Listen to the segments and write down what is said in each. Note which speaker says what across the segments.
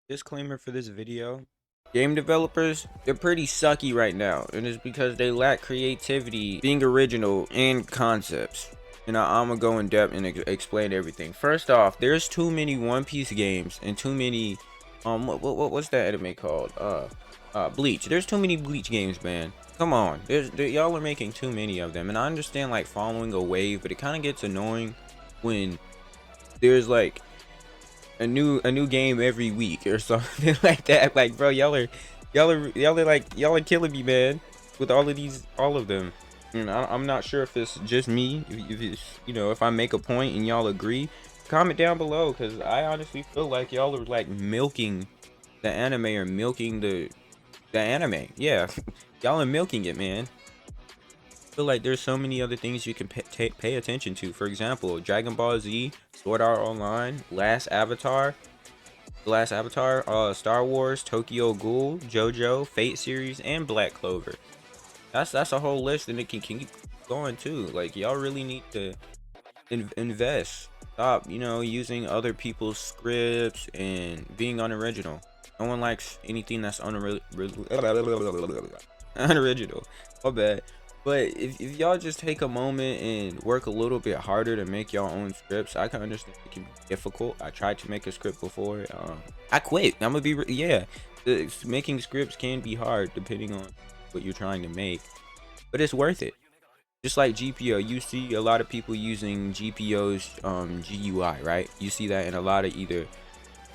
Speaker 1: Disclaimer for this video. Game developers, they're pretty sucky right now, and it's because they lack creativity, being original, and concepts. And I'm gonna go in depth and explain everything. First off, there's too many One Piece games and too many what's that anime called? Bleach. There's too many Bleach games, man. Come on, y'all are making too many of them, and I understand like following a wave, but it kind of gets annoying when there's like a new game every week or something like that. Like, bro, y'all are killing me, man, with all of them. And I'm not sure if it's just me, if it's, if I make a point and y'all agree, comment down below, because I honestly feel like y'all are like milking the anime, or milking the anime. Yeah, y'all are milking it, man. I feel like there's so many other things you can pay attention to. For example, Dragon Ball Z, Sword Art Online, Last Avatar, Star Wars, Tokyo Ghoul, JoJo, Fate series, and Black Clover. That's a whole list, and it can keep going too. Like, y'all really need to invest. Stop, using other people's scripts and being unoriginal. No one likes anything that's unoriginal. My bad. But if y'all just take a moment and work a little bit harder to make your own scripts, I can understand it can be difficult. I tried to make a script before. I quit. I'm gonna be yeah. Making scripts can be hard depending on what you're trying to make, but it's worth it. Just like GPO, you see a lot of people using GPO's GUI, right? You see that in a lot of either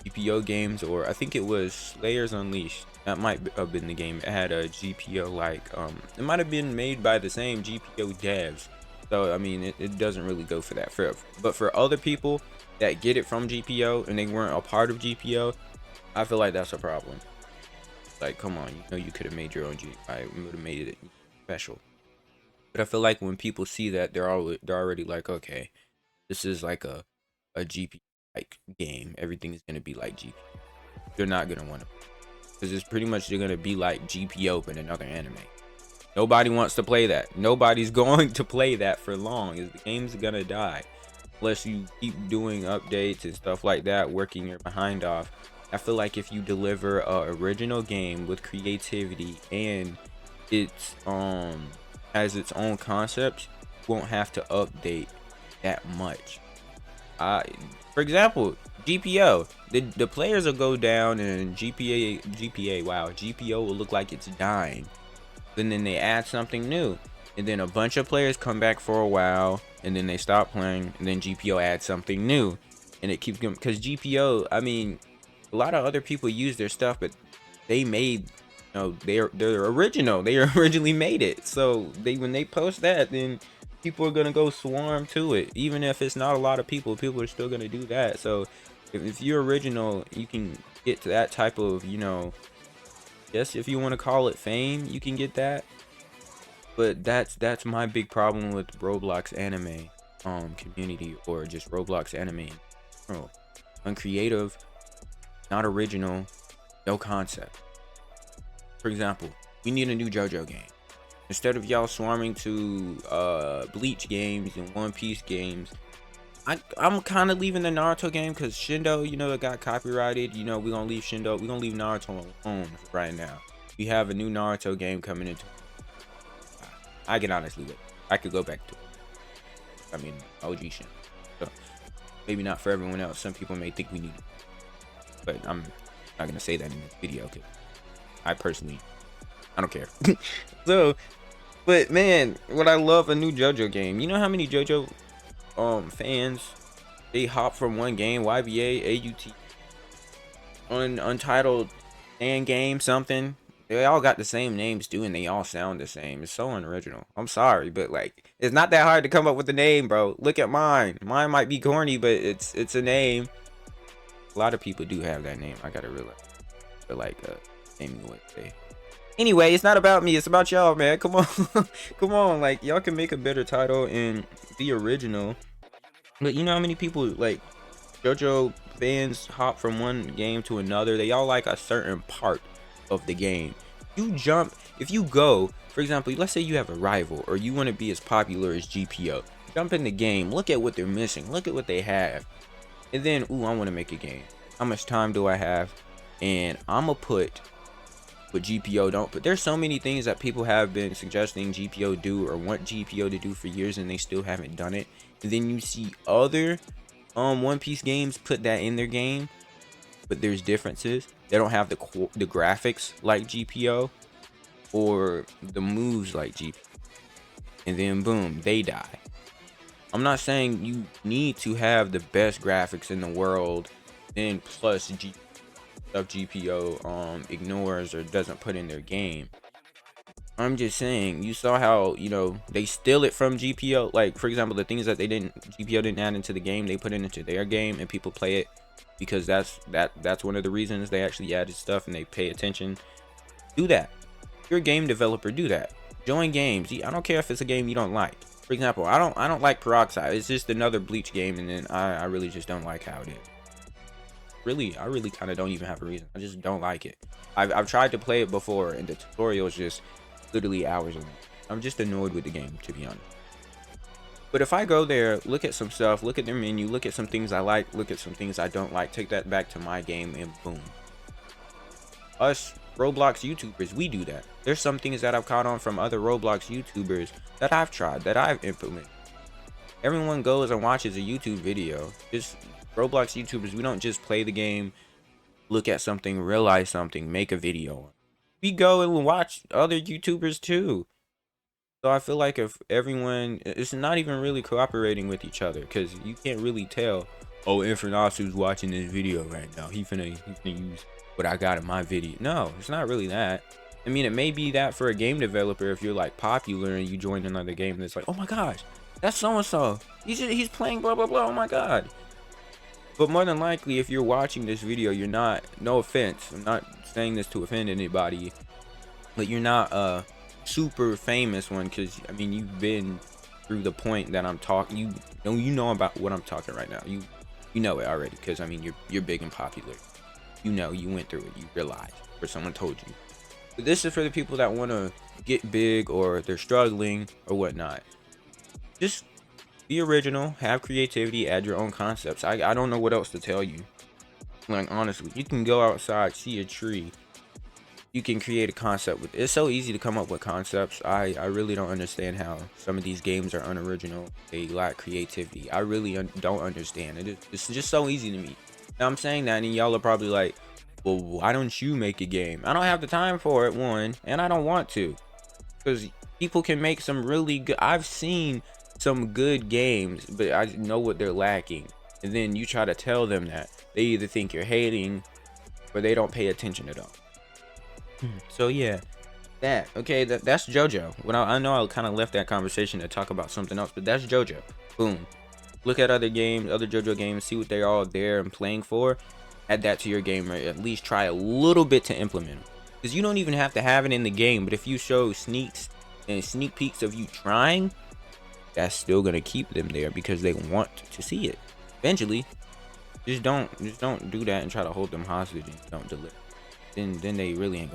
Speaker 1: GPO games, or I think it was Slayers Unleashed. That might have been the game. It had a GPO like it might have been made by the same GPO devs. So I mean, it doesn't really go for that. But for other people that get it from GPO and they weren't a part of GPO, I feel like that's a problem. Like, come on, you could have made your own GUI. Would have made it special. But I feel like when people see that, they're already like, okay, this is like a GPO like game. Everything is gonna be like GPO. They're not gonna want to, because it's pretty much they're gonna be like GPO but another anime. Nobody wants to play that. Nobody's going to play that for long. The game's gonna die unless you keep doing updates and stuff like that, working your behind off. I feel like if you deliver a original game with creativity and it's has its own concepts, you won't have to update that much. For example, GPO, the players will go down, and GPO will look like it's dying. Then they add something new, and then a bunch of players come back for a while, and then they stop playing, and then GPO adds something new, and it keeps going. Because GPO, I mean, a lot of other people use their stuff, but they made, they're original. They originally made it, so when they post that, then people are gonna go swarm to it. Even if it's not a lot of people are still gonna do that. So if you're original, you can get to that type of, yes, if you want to call it fame, you can get that. But that's my big problem with Roblox anime community, or just Roblox anime. Uncreative, not original, no concept. For example, we need a new JoJo game. Instead of y'all swarming to Bleach games and One Piece games, I'm kind of leaving the Naruto game, because Shindo, it got copyrighted. We're gonna leave Naruto alone right now. We have a new Naruto game coming into. I can honestly wait. I could go back to it. I mean, OG Shindo. So maybe not for everyone else. Some people may think we need it, but I'm not gonna say that in this video, because I don't care. So, but man, what I love a new JoJo game. You know how many JoJo fans, they hop from one game, YBA, AUT, Untitled and game something. They all got the same names too, and they all sound the same. It's so unoriginal. I'm sorry, but like, it's not that hard to come up with a name, bro. Look at mine. Mine might be corny, but it's a name. A lot of people do have that name. I gotta realize. But like, naming what they. Anyway, it's not about me, it's about y'all, man. Come on. Come on, like, y'all can make a better title and be original. But you know how many people, like, JoJo fans hop from one game to another? They all like a certain part of the game. If you go, for example, let's say you have a rival, or you want to be as popular as GPO. Jump in the game, look at what they're missing, look at what they have, and then, ooh, I want to make a game. How much time do I have? and I'm gonna put what GPO don't put. There's so many things that people have been suggesting GPO do or want GPO to do for years, and they still haven't done it. And then you see other One Piece games put that in their game, but there's differences. They don't have the graphics like GPO or the moves like GPO, and then boom, they die. I'm not saying you need to have the best graphics in the world, then plus stuff GPO ignores or doesn't put in their game. I'm just saying, you saw how, you know, they steal it from GPO. Like, for example, the things that GPO didn't add into the game, they put it into their game, and people play it because that's one of the reasons they actually added stuff and they pay attention. Do that. If you're a game developer, do that. Join games. I don't care if it's a game you don't like. For example, I don't like Peroxide. It's just another Bleach game, and then I really just don't like how it is. I really kind of don't even have a reason. I just don't like it. I've tried to play it before, and the tutorial is just literally hours long. I'm just annoyed with the game, to be honest. But if I go there, look at some stuff, look at their menu, look at some things I like, look at some things I don't like, take that back to my game, and boom. Us Roblox YouTubers, we do that. There's some things that I've caught on from other Roblox YouTubers that I've tried, that I've implemented. Everyone goes and watches a YouTube video. Just Roblox YouTubers, we don't just play the game, look at something, realize something, make a video. We go and watch other YouTubers too. So I feel like if everyone, it's not even really cooperating with each other, because you can't really tell, oh, Infernasu's watching this video right now, he finna use what I got in my video. No, it's not really that. I mean, it may be that for a game developer if you're like popular and you join another game and it's like, oh my gosh, that's so-and-so, he's playing blah blah blah, oh my god. But more than likely, if you're watching this video, you're not, no offense, I'm not saying this to offend anybody, but you're not a super famous one, because I mean, you've been through the point that I'm talking, you know about what I'm talking right now, you know it already, because I mean, you're big and popular, you know, you went through it, you realized, or someone told you. But this is for the people that want to get big, or they're struggling or whatnot. Just be original, have creativity, add your own concepts. I don't know what else to tell you. Like, honestly, you can go outside, see a tree, you can create a concept with it. It's so easy to come up with concepts. I really don't understand how some of these games are unoriginal, they lack creativity. I really don't understand it. It's just so easy to me. Now I'm saying that, and y'all are probably like, well, why don't you make a game? I don't have the time for it, one, and I don't want to, because people can make some really good, I've seen some good games, but I know what they're lacking, and then you try to tell them that, they either think you're hating or they don't pay attention at all. So yeah, that's JoJo. When I know I kind of left that conversation to talk about something else, but that's JoJo. Boom. Look at other games, other JoJo games, see what they're all there and playing for, add that to your game, or at least try a little bit to implement them, because you don't even have to have it in the game, but if you show sneak peeks of you trying, that's still gonna keep them there because they want to see it eventually. Just don't do that and try to hold them hostage and don't deliver. Then they really ain't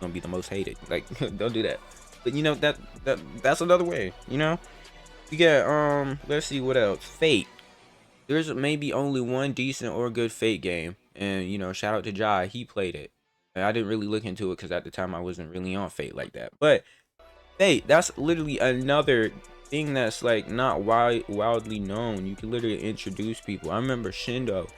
Speaker 1: gonna be the most hated. Like, don't do that. But you know, that's another way, you know. You got let's see what else. Fate. There's maybe only one decent or good Fate game, and you know, shout out to Jai, he played it. And I didn't really look into it because at the time I wasn't really on Fate like that. But Fate, that's literally another thing that's like not wildly known. You can literally introduce people. I remember Shindo,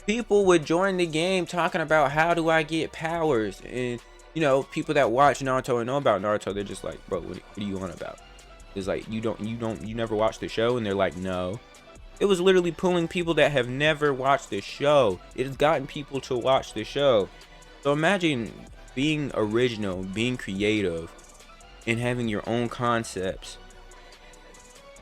Speaker 1: people would join the game talking about, how do I get powers? And you know, people that watch Naruto and know about Naruto, they're just like, bro, what are you on about? It's like, you never watched the show? And they're like, no. It was literally pulling people that have never watched the show. It has gotten people to watch the show. So imagine being original, being creative, and having your own concepts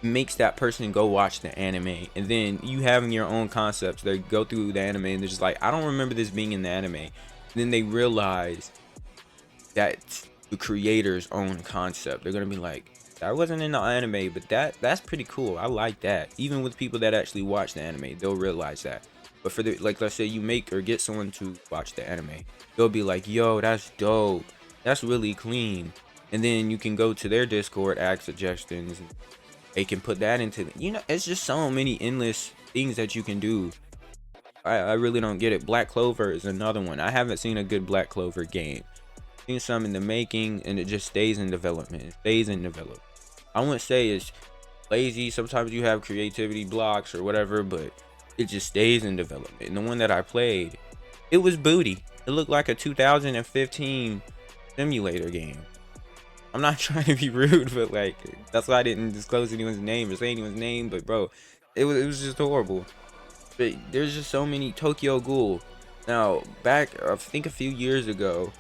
Speaker 1: makes that person go watch the anime. And then you having your own concepts, they go through the anime and they're just like, I don't remember this being in the anime. And then they realize that the creator's own concept. They're gonna be like, that wasn't in the anime, but that's pretty cool. I like that. Even with people that actually watch the anime, they'll realize that. But for the, like, let's say you make or get someone to watch the anime, they'll be like, yo, that's dope, that's really clean. And then you can go to their Discord, ask suggestions, and they can put that into the, you know, it's just so many endless things that you can do. I really don't get it. Black Clover is another one. I haven't seen a good Black Clover game. I've seen some in the making, and it just stays in development. It stays in development. I wouldn't say it's lazy. Sometimes you have creativity blocks or whatever, but it just stays in development. And the one that I played, it was booty. It looked like a 2015 simulator game. I'm not trying to be rude, but like, that's why I didn't disclose anyone's name or say anyone's name. But bro, it was just horrible. But there's just so many Tokyo Ghoul. Now, back I think a few years ago,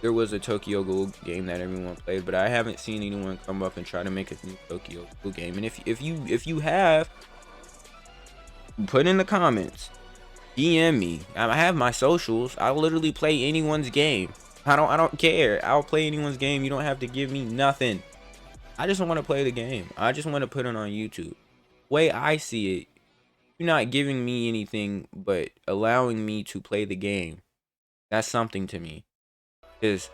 Speaker 1: there was a Tokyo Ghoul game that everyone played, but I haven't seen anyone come up and try to make a new Tokyo Ghoul game. And if you have, put in the comments, DM me. I have my socials. I'll literally play anyone's game. I don't care. I'll play anyone's game. You don't have to give me nothing. I just want to play the game. I just want to put it on YouTube. Way I see it, you're not giving me anything but allowing me to play the game. That's something to me. Because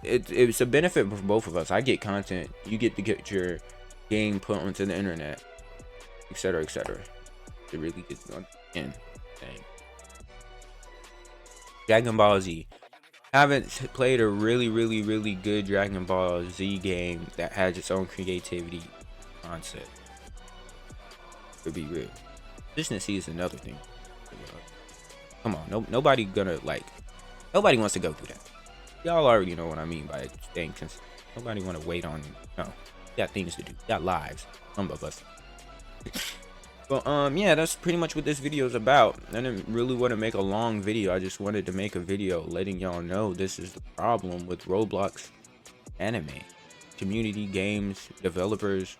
Speaker 1: it's a benefit for both of us. I get content. You get to get your game put onto the internet, etc., etc. It really gets on in. Dang. Dragon Ball Z. Haven't played a really good Dragon Ball Z game that has its own creativity concept. To be real, consistency is another thing. Come on, nobody wants to go through that. Y'all already know what I mean by staying consistent. Nobody want to wait on you. No, you got things to do. You got lives. Some of us. But yeah, that's pretty much what this video is about. I didn't really want to make a long video. I just wanted to make a video letting y'all know this is the problem with Roblox Anime community, games, developers,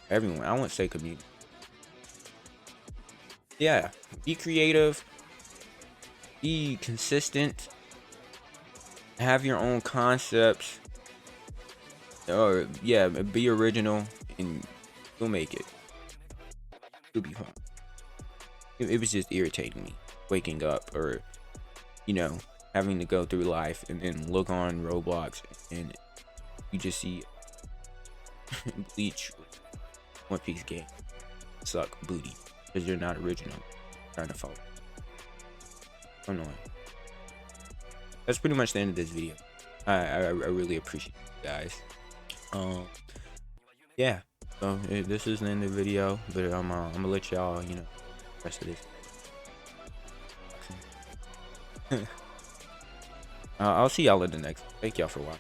Speaker 1: everyone. I won't say community. Yeah, be creative, be consistent, have your own concepts, or yeah, be original, and you'll make it. It'll be fun. It was just irritating me waking up, or you know, having to go through life and then look on Roblox and you just see Bleach, One Piece game suck booty because you're not original. Trying to follow. Annoying. That's pretty much the end of this video. I really appreciate you guys. Yeah. So this is the end of the video, but I'm gonna let y'all, you know, rest of this. I'll see y'all in the next. Thank y'all for watching.